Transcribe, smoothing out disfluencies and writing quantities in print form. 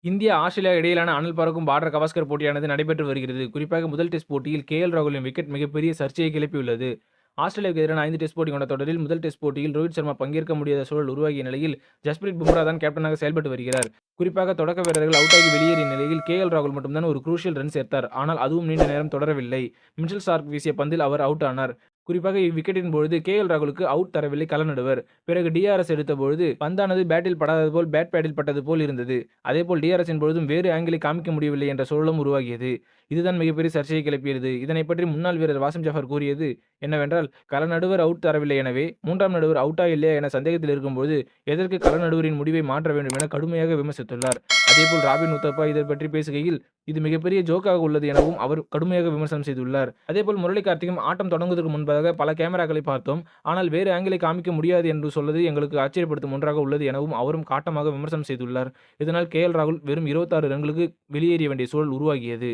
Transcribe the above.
India, Australia இடையிலான அனல் பறக்கும் பார்டர் கவாஸ்கர் போட்டியானது நடைபெற்று வருகிறது. குறிப்பாக முதல் டெஸ்ட் போட்டியில் ராகுலின் விக்கெட் மிகப்பெரிய சர்ச்சையை கிளப்பியுள்ளது. ஆஸ்திரேலியாவுக்கு எதிரான 5 டெஸ்ட் போட்டி கொண்ட தொடரில் முதல் டெஸ்ட் போட்டியில் ரோஹித் சர்மா பங்கேற்க முடியாத சூழல் உருவாகிய நிலையில் ஜஸ்பிரீத் பும்ரா தான் கேப்டனாக செயல்பட்டு வருகிறார். குறிப்பாக தொடக்க வீரர்கள் அவுட் ஆகி வெளியேறிய நிலையில் ராகுல் மட்டும்தான் ஒரு குரூஷியல் ரன் சேர்த்தார். ஆனால் அதுவும் நீண்ட நேரம் தொடரவில்லை. மிச்சல் ஸ்டார்க் வீசிய பந்தில் அவர் அவுட் ஆனார். குறிப்பாக இவ்விக்கெட்டின் பொழுது ராகுலுக்கு அவுட் தரவில்லை கள நடுவர். பிறகு டிஆர்எஸ் எடுத்த பொழுது பந்தானது பேட்டில் படாதது போல் பேட் பேடில் பட்டது போல் இருந்தது. அதேபோல் டிஆர்எஸின் பொழுதும் வேறு ஆங்கிளை காமிக்க முடியவில்லை என்ற சூழலும் உருவாகியது. இதுதான் மிகப்பெரிய சர்ச்சையை கிளப்பியது. இதனை பற்றி முன்னாள் வீரர் வாசிம் ஜாஃபர் கூறியது என்னவென்றால், கள நடுவர் அவுட் தரவில்லை, எனவே 3ஆம் நடுவர் அவுட்டா இல்லையா என சந்தேகத்தில் இருக்கும்போது எதற்கு கள நடுவரின் முடிவை மாற்ற வேண்டும் என கடுமையாக விமர்சித்துள்ளார். அதேபோல் ராபின் உத்தப்பா இதை பற்றி பேசுகையில், இது மிகப்பெரிய ஜோக்காக உள்ளது எனவும் அவர் கடுமையாக விமர்சனம் செய்துள்ளார். அதேபோல் முரளி கார்த்திக்கும் ஆட்டம் தொடங்குவதற்கு முன்பாக பல கேமராக்களை பார்த்தோம். ஆனால் வேறு ஆங்கிளை காமிக்க முடியாது என்று சொல்வது எங்களுக்கு ஆச்சரியப்படுத்தும் ஒன்றாக உள்ளது எனவும் அவரும் காட்டமாக விமர்சனம் செய்துள்ளார். இதனால் ராகுல் வெறும் 26 ரன்களுக்கு வெளியேறிய வேண்டிய சூழல் உருவாகியது.